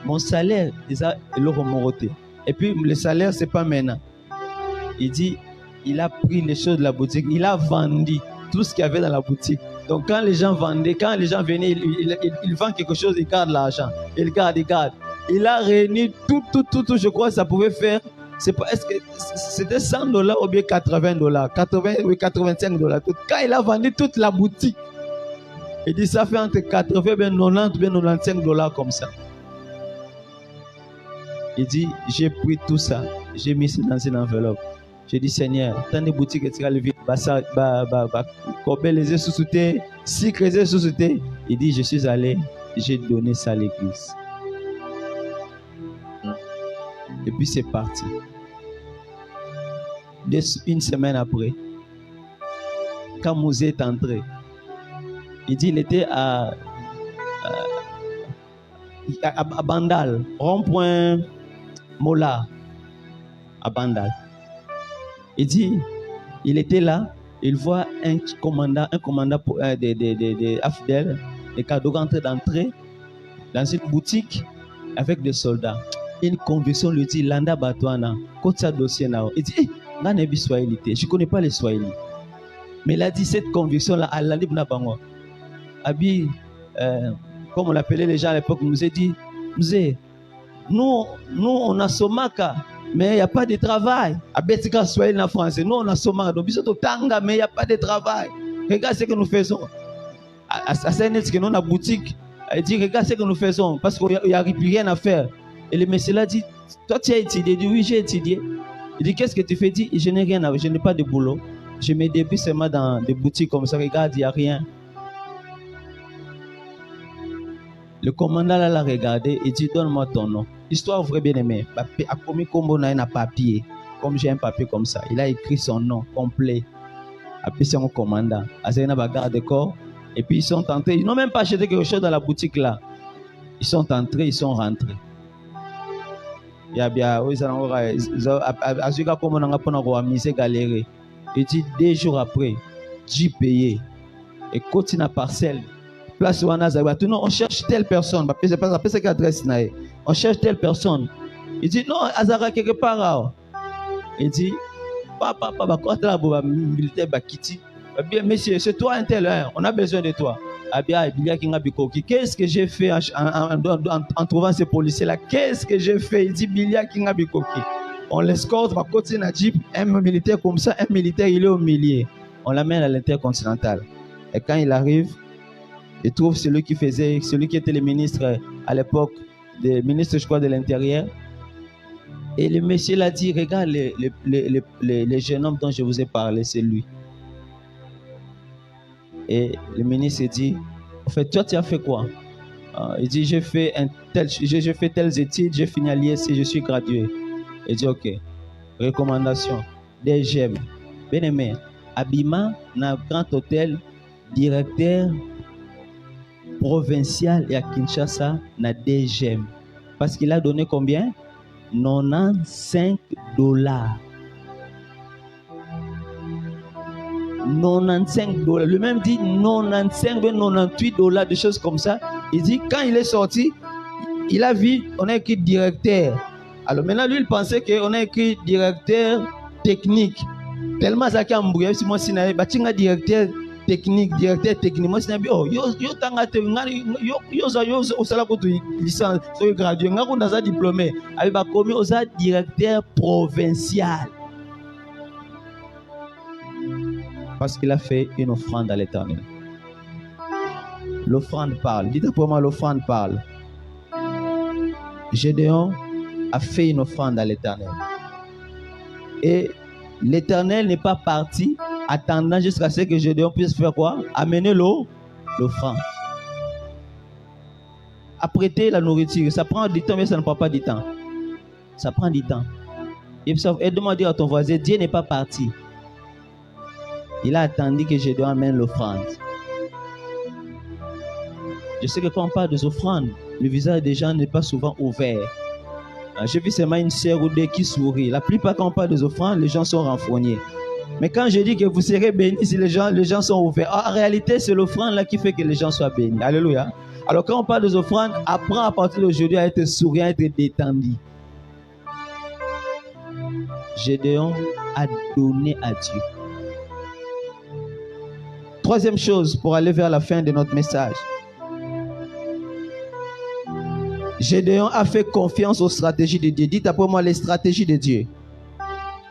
Speaker 1: mon salaire, il le remonté. Et puis, le salaire, ce n'est pas maintenant. Il dit, il a pris les choses de la boutique, il a vendu tout ce qu'il y avait dans la boutique. Donc, quand les gens vendaient, quand les gens venaient, il vend quelque chose, il garde l'argent. Il garde. Il a réuni tout, je crois que ça pouvait faire. Est-ce que c'était $100 ou bien $80, 80 ou $85. Quand il a vendu toute la boutique, il dit ça fait entre 80 et 90 ou 95 $ comme ça. Il dit, j'ai pris tout ça, j'ai mis ça dans une enveloppe. J'ai dit, Seigneur, tant de boutiques que tu as levé, les yeux sous-soutés, sucre les yeux sous-soutés. Il dit, je suis allé, j'ai donné ça à l'église. Et puis c'est parti. Une semaine après, quand Mouzé est entré, il dit, il était à Bandal, rond-point Mola, à Bandal. Il dit, il était là, il voit un commandant des Afdel, des cadeaux d'entrée dans une boutique avec des soldats. Une conviction lui dit, Landa Batouana, Kotsa dossier now. Il dit, je ne connais pas les Swahili. Mais il a dit cette conviction-là, à la Libna Bango. Abi, comme on l'appelait les gens à l'époque, nous a dit, nous on a Somaka, mais il n'y a pas de travail. À Betika Swahili en français, nous on a Somaka, donc bisous Tanga, mais il n'y a pas de travail. Regarde ce que nous faisons. À Saint-Net, que nous on a boutique, il dit, regarde ce que nous faisons, parce qu'il n'y a rien à faire. Et le monsieur l'a dit, toi tu as étudié? Il dit, oui, j'ai étudié. Il dit, qu'est-ce que tu fais? Il dit, je n'ai rien à faire, je n'ai pas de boulot. Je me débrouille seulement dans des boutiques comme ça, regarde, il n'y a rien. Le commandant l'a regardé et dit, donne-moi ton nom. Histoire vraie bien aimée. A commis comme on a un papier, comme j'ai un papier comme ça. Il a écrit son nom complet. Après c'est mon commandant. Azena bagarre de corps. Et puis ils sont entrés. Ils n'ont même pas acheté quelque chose dans la boutique là. Ils sont entrés, ils sont rentrés. Il y a bien, oui, ça n'a comme on a pour nous amuser galérer. Il dit 2 jours après, j'ai payé et continue à parcelle. Place où on cherche telle personne. On cherche telle personne. Il dit non, Azara quelque part. Il dit papa, quand tu as militaire Bakiti, bien monsieur, c'est toi un tel, on a besoin de toi. Qu'est-ce que j'ai fait en trouvant ces policiers-là? Qu'est-ce que j'ai fait? Il dit Bilia Kinga Bikoki. On l'escorte, on va continuer à Jeep, un militaire comme ça, un militaire, il est au milieu. On l'amène à l'intercontinental. Et quand il arrive, il trouve celui qui était le ministre à l'époque, le ministre, je crois, de l'Intérieur. Et le monsieur l'a dit, regarde les jeunes hommes dont je vous ai parlé, c'est lui. Et le ministre dit, en fait, toi, tu as fait quoi? Il dit, j'ai fait telles études, j'ai fini à l'ISC, je suis gradué. Il dit, ok. Recommandation. DGM. Bien aimé. Abima, dans grand hôtel, directeur provincial et à Kinshasa, na DGM. Parce qu'il a donné combien? 95 $. 95 $. Lui-même dit 95, 98 $, des choses comme ça. Il dit, quand il est sorti, il a vu, on a écrit directeur. Alors maintenant, lui, il pensait qu'on a écrit directeur technique. Tellement ça qu'il a embrouillé. Si moi, si je suis directeur technique, moi, si je oh, yo licence, so gradué, on a diplômé. Avec commis, on a directeur provincial. Parce qu'il a fait une offrande à l'Éternel. L'offrande parle. Dites pour moi, l'offrande parle. Gédéon a fait une offrande à l'Éternel. Et l'Éternel n'est pas parti attendant jusqu'à ce que Gédéon puisse faire quoi? Amener l'offrande. Apprêter la nourriture. Ça prend du temps, mais ça ne prend pas du temps. Ça prend du temps. Et demande à ton voisin, Dieu n'est pas parti. Il a attendu que Gédéon amène l'offrande. Je sais que quand on parle des offrandes, le visage des gens n'est pas souvent ouvert. J'ai vu seulement une sœur ou deux qui sourit. La plupart, quand on parle des offrandes, les gens sont renfrognés. Mais quand je dis que vous serez bénis si les gens sont ouverts, en réalité, c'est l'offrande là qui fait que les gens soient bénis. Alléluia. Alors quand on parle des offrandes, apprends à partir d'aujourd'hui à être souriant, à être détendu. Gédéon a donné à Dieu. Troisième chose pour aller vers la fin de notre message. Gédéon a fait confiance aux stratégies de Dieu. Dites après moi les stratégies de Dieu.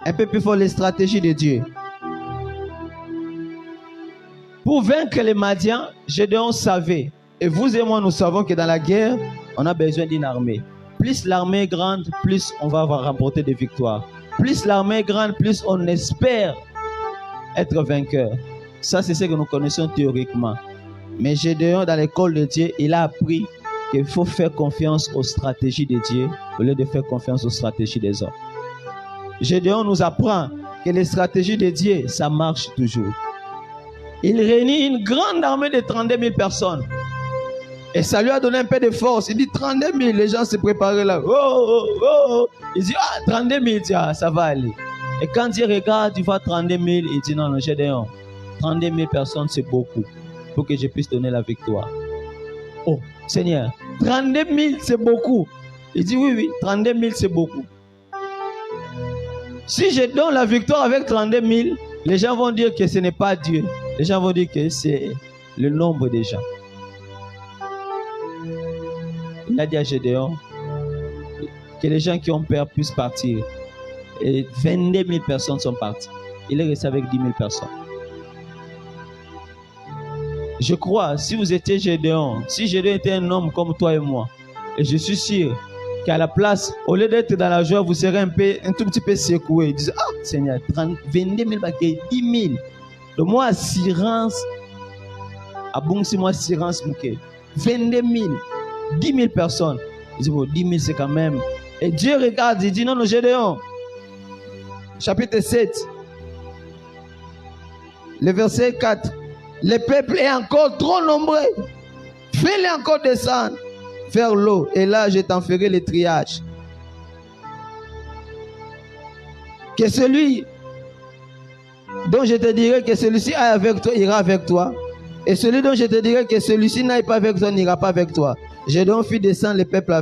Speaker 1: Un peu plus fort, les stratégies de Dieu. Pour vaincre les Madians, Gédéon savait, et vous et moi nous savons que dans la guerre, on a besoin d'une armée. Plus l'armée est grande, plus on va remporter des victoires. Plus l'armée est grande, plus on espère être vainqueur. Ça, c'est ce que nous connaissons théoriquement. Mais Gédéon, dans l'école de Dieu, il a appris qu'il faut faire confiance aux stratégies de Dieu au lieu de faire confiance aux stratégies des hommes. Gédéon nous apprend que les stratégies de Dieu, ça marche toujours. Il réunit une grande armée de 32 000 personnes. Et ça lui a donné un peu de force. Il dit 32 000, les gens se préparaient là. Oh. Il dit, 32 000, ça va aller. Et quand Dieu regarde, il voit 32 000, il dit, non, Gédéon, 32 000 personnes, c'est beaucoup pour que je puisse donner la victoire. Oh, Seigneur, 32 000, c'est beaucoup. Il dit, oui, 32 000, c'est beaucoup. Si je donne la victoire avec 32 000, les gens vont dire que ce n'est pas Dieu. Les gens vont dire que c'est le nombre des gens. Il a dit à Gédéon que les gens qui ont peur puissent partir. Et 22 000 personnes sont parties. Il est resté avec 10 000 personnes. Je crois, si vous étiez Gédéon, si Gédéon était un homme comme toi et moi, et je suis sûr qu'à la place, au lieu d'être dans la joie, vous serez un tout petit peu secoué. Ils disent, Seigneur, 22 000 baguettes, 10 000. De moi, assurance, si moi, assurance, 22 000, 10 000 personnes. Ils disent, 10 000, c'est quand même. Et Dieu regarde, il dit, non, Gédéon, chapitre 7, le verset 4. Le peuple est encore trop nombreux. Fais-les encore descendre vers l'eau. Et là, je t'en ferai le triage. Que celui dont je te dirai que celui-ci aille avec toi, ira avec toi. Et celui dont je te dirai que celui-ci n'aille pas avec toi, n'ira pas avec toi. Gédéon fit descendre le peuple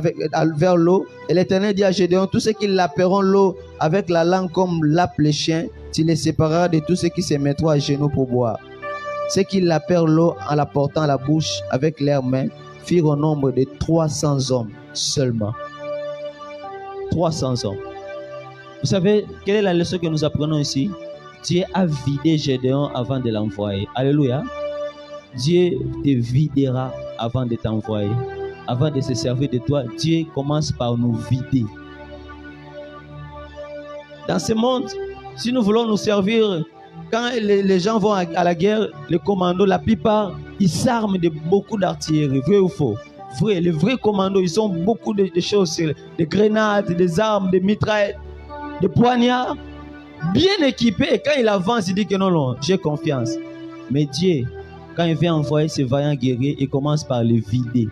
Speaker 1: vers l'eau. Et l'Éternel dit à Gédéon, tous ceux qui lapperont l'eau avec la langue comme lappent les chiens, tu les sépareras de tous ceux qui se mettront à genoux pour boire. Ceux qui lapèrent l'eau en la portant à la bouche avec leurs mains firent au nombre de 300 hommes seulement. 300 hommes. Vous savez, quelle est la leçon que nous apprenons ici? Dieu a vidé Gédéon avant de l'envoyer. Alléluia. Dieu te videra avant de t'envoyer. Avant de se servir de toi, Dieu commence par nous vider. Dans ce monde, si nous voulons nous servir, quand les gens vont à la guerre, les commandos, la plupart, ils s'arment de beaucoup d'artillerie. Vrai ou faux? les vrais commandos, ils ont beaucoup de choses, des grenades, des armes, des mitraillettes, des poignards, bien équipés. Et quand il avance, il dit que non, j'ai confiance. Mais Dieu, quand il vient envoyer ses vaillants guerriers, il commence par les vider.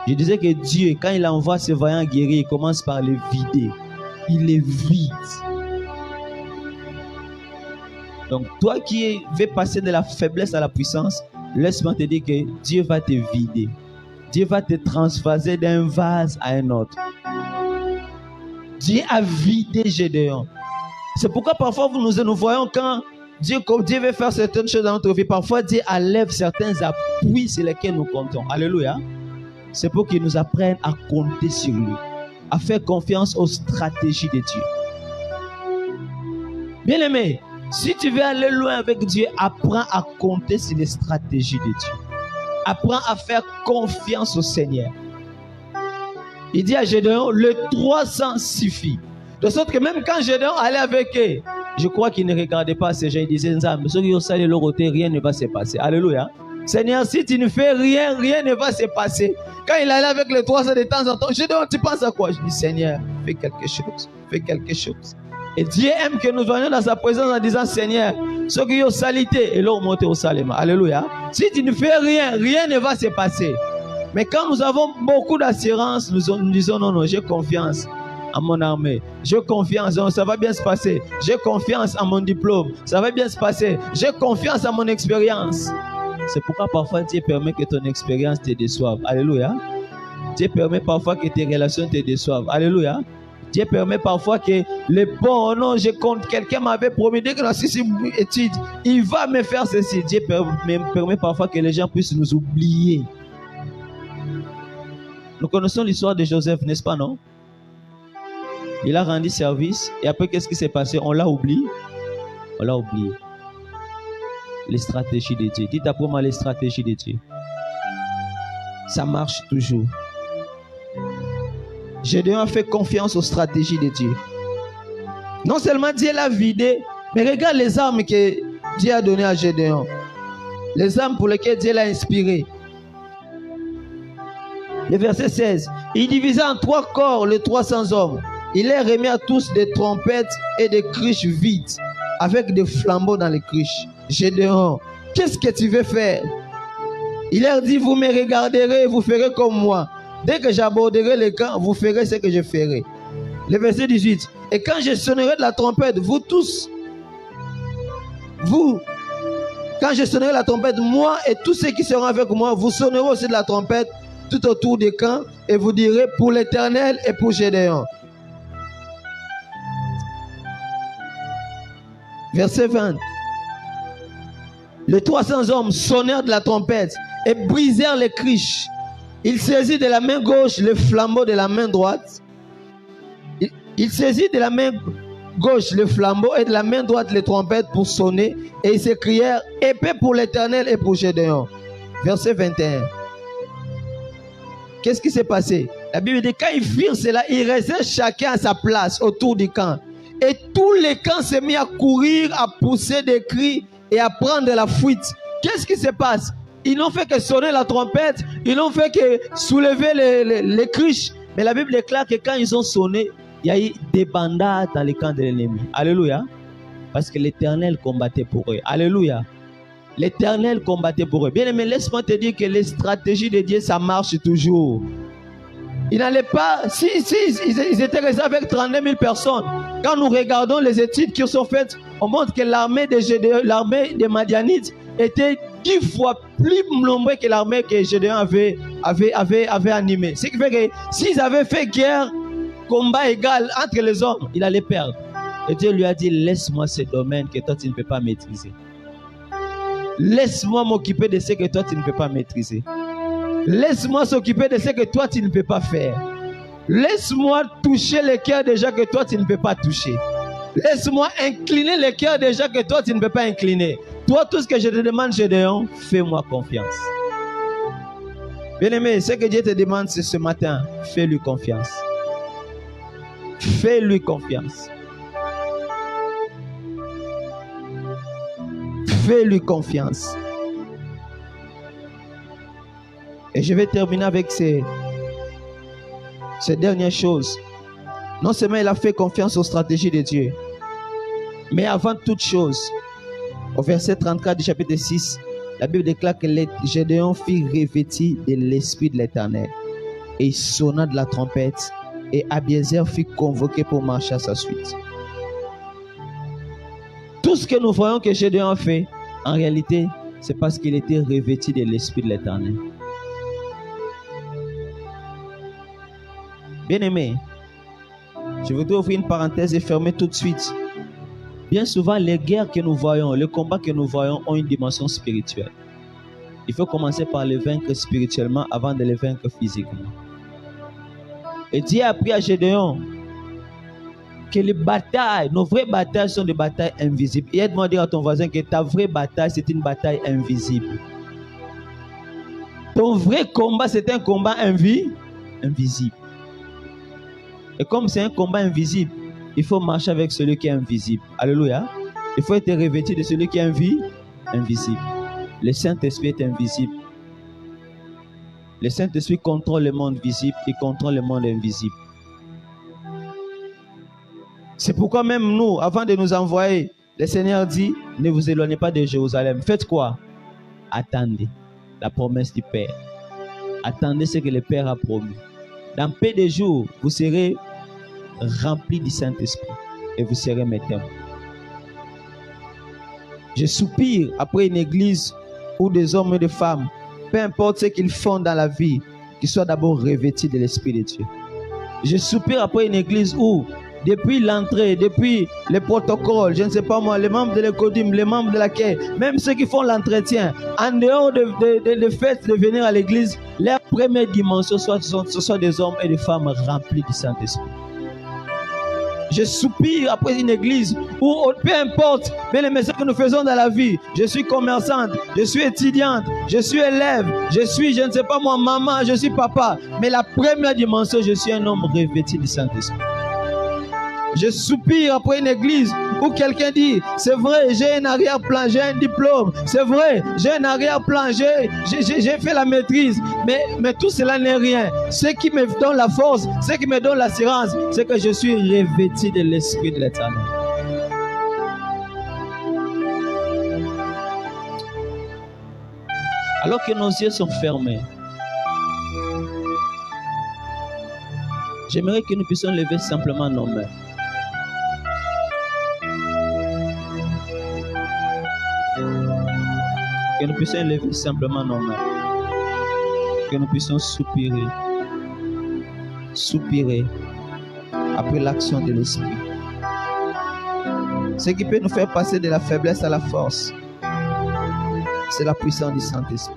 Speaker 1: Je disais que Dieu, quand il envoie ses vaillants guerriers, il commence par les vider. Il les vide. Donc, toi qui veux passer de la faiblesse à la puissance, laisse-moi te dire que Dieu va te vider. Dieu va te transvaser d'un vase à un autre. Dieu a vidé Gédéon. C'est pourquoi parfois nous voyons quand Dieu veut faire certaines choses dans notre vie. Parfois Dieu enlève certains appuis sur lesquels nous comptons. Alléluia. C'est pour qu'il nous apprenne à compter sur lui, à faire confiance aux stratégies de Dieu. Bien-aimé, si tu veux aller loin avec Dieu, apprends à compter sur les stratégies de Dieu. Apprends à faire confiance au Seigneur. Il dit à Gédéon, le 300 suffit. De sorte que même quand Gédéon allait avec eux, je crois qu'il ne regardait pas ces gens. Il disait, mais ceux qui ont salé leur côté, rien ne va se passer. Alléluia. Seigneur, si tu ne fais rien, rien ne va se passer. Quand il allait avec les 300 de temps en temps, Gédéon, tu penses à quoi? Je dis, Seigneur, fais quelque chose. Fais quelque chose. Et Dieu aime que nous venions dans sa présence en disant, Seigneur, ceux qui ont salité, et leur monter au salement. Alléluia. Si tu ne fais rien, rien ne va se passer. Mais quand nous avons beaucoup d'assurance, nous disons, non, j'ai confiance en mon armée. J'ai confiance, ça va bien se passer. J'ai confiance en mon diplôme. Ça va bien se passer. J'ai confiance en mon expérience. C'est pourquoi parfois Dieu permet que ton expérience te déçoive. Alléluia. Dieu permet parfois que tes relations te déçoivent. Alléluia. Dieu permet parfois que les bons, non, je compte, quelqu'un m'avait promis, dès que dans ces études, il va me faire ceci. Dieu permet parfois que les gens puissent nous oublier. Nous connaissons l'histoire de Joseph, n'est-ce pas, non? Il a rendu service et après, qu'est-ce qui s'est passé? On l'a oublié. On l'a oublié. Les stratégies de Dieu. Dites après moi les stratégies de Dieu. Ça marche toujours. Gédéon a fait confiance aux stratégies de Dieu. Non seulement Dieu l'a vidé, mais regarde les armes que Dieu a données à Gédéon. Les armes pour lesquelles Dieu l'a inspiré. Le verset 16. Il divisa en 3 corps les 300 hommes. Il les remet à tous des trompettes et des cruches vides, avec des flambeaux dans les cruches. Gédéon, qu'est-ce que tu veux faire? Il leur dit, vous me regarderez et vous ferez comme moi. Dès que j'aborderai le camp, vous ferez ce que je ferai. Le verset 18. Et quand je sonnerai de la trompette, vous tous, quand je sonnerai la trompette, moi et tous ceux qui seront avec moi, vous sonnerez aussi de la trompette tout autour du camp et vous direz pour l'Éternel et pour Gédéon. Verset 20. Les 300 hommes sonnèrent de la trompette et brisèrent les cruches. Il saisit de la main gauche le flambeau de la main droite. Il saisit de la main gauche le flambeau et de la main droite les trompettes pour sonner. Et ils s'écrièrent, épée pour l'Éternel et pour Gédéon. Verset 21. Qu'est-ce qui s'est passé? La Bible dit, quand ils firent cela, ils restaient chacun à sa place autour du camp. Et tous les camps se mirent à courir, à pousser des cris et à prendre la fuite. Qu'est-ce qui se passe? Ils n'ont fait que sonner la trompette, ils n'ont fait que soulever les cruches. Mais la Bible déclare que quand ils ont sonné, il y a eu des bandades dans les camps de l'ennemi. Alléluia. Parce que l'Éternel combattait pour eux. Alléluia. L'Éternel combattait pour eux. Bien aimé, laisse-moi te dire que les stratégies de Dieu, ça marche toujours. Ils n'allaient pas, ils étaient restés avec 32 000 personnes. Quand nous regardons les études qui sont faites, on montre que l'armée des Madianites était 10 fois plus nombreuse que l'armée que Gédéon avait animée. Ce qui fait que s'ils avaient fait guerre, combat égal entre les hommes, il allait perdre. Et Dieu lui a dit, laisse-moi ce domaine que toi tu ne peux pas maîtriser. Laisse-moi m'occuper de ce que toi tu ne peux pas maîtriser. Laisse-moi s'occuper de ce que toi tu ne peux pas faire. Laisse-moi toucher les cœurs des gens que toi tu ne peux pas toucher. Laisse-moi incliner les cœurs des gens que toi tu ne peux pas incliner. Toi, tout ce que je te demande, Gédéon, fais-moi confiance. Bien-aimé, ce que Dieu te demande ce matin, fais-lui confiance. Fais-lui confiance. Fais-lui confiance. Et je vais terminer avec ces dernières choses. Non seulement il a fait confiance aux stratégies de Dieu, mais avant toute chose, au verset 34 du chapitre 6, la Bible déclare que Gédéon fut revêtu de l'Esprit de l'Éternel. Et il sonna de la trompette, et Abiézer fut convoqué pour marcher à sa suite. Tout ce que nous voyons que Gédéon a fait, en réalité, c'est parce qu'il était revêtu de l'Esprit de l'Éternel. Bien-aimé, je voudrais ouvrir une parenthèse et fermer tout de suite. Bien souvent, les guerres que nous voyons, les combats que nous voyons ont une dimension spirituelle. Il faut commencer par les vaincre spirituellement avant de les vaincre physiquement. Et Dieu a appris à Gédéon que les batailles, nos vraies batailles sont des batailles invisibles. Et aide-moi à dire à ton voisin que ta vraie bataille, c'est une bataille invisible. Ton vrai combat, c'est un combat invisible. Et comme c'est un combat invisible, il faut marcher avec celui qui est invisible. Alléluia. Il faut être revêtu de celui qui est invisible. Le Saint-Esprit est invisible. Le Saint-Esprit contrôle le monde visible, il contrôle le monde invisible. C'est pourquoi même nous, avant de nous envoyer, le Seigneur dit, ne vous éloignez pas de Jérusalem. Faites quoi? Attendez la promesse du Père. Attendez ce que le Père a promis. Dans peu de jours, vous serez remplis du Saint-Esprit et vous serez mes témoins. Je soupire après une église où des hommes et des femmes, peu importe ce qu'ils font dans la vie, qu'ils soient d'abord revêtus de l'Esprit de Dieu. Je soupire après une église où, depuis l'entrée, depuis les protocoles, je ne sais pas moi, les membres de l'écodim, les membres de la quai, même ceux qui font l'entretien, en dehors de fait de venir à l'église, leur première dimension, ce sont des hommes et des femmes remplis du Saint-Esprit. Je soupire après une église où, peu importe les messages que nous faisons dans la vie, je suis commerçante, je suis étudiante, je suis élève, je suis, je ne sais pas moi, maman, je suis papa. Mais la première dimension, je suis un homme revêtu du Saint-Esprit. Je soupire après une église où quelqu'un dit, c'est vrai, j'ai un arrière-plan, j'ai un diplôme, c'est vrai, j'ai un arrière-plan, j'ai fait la maîtrise, mais tout cela n'est rien. Ce qui me donne la force, ce qui me donne l'assurance, c'est que je suis revêtu de l'Esprit de l'Éternel. Alors que nos yeux sont fermés, j'aimerais que nous puissions lever simplement nos mains. Que nous puissions lever simplement nos mains. Que nous puissions soupirer après l'action de l'Esprit. Ce qui peut nous faire passer de la faiblesse à la force, c'est la puissance du Saint-Esprit.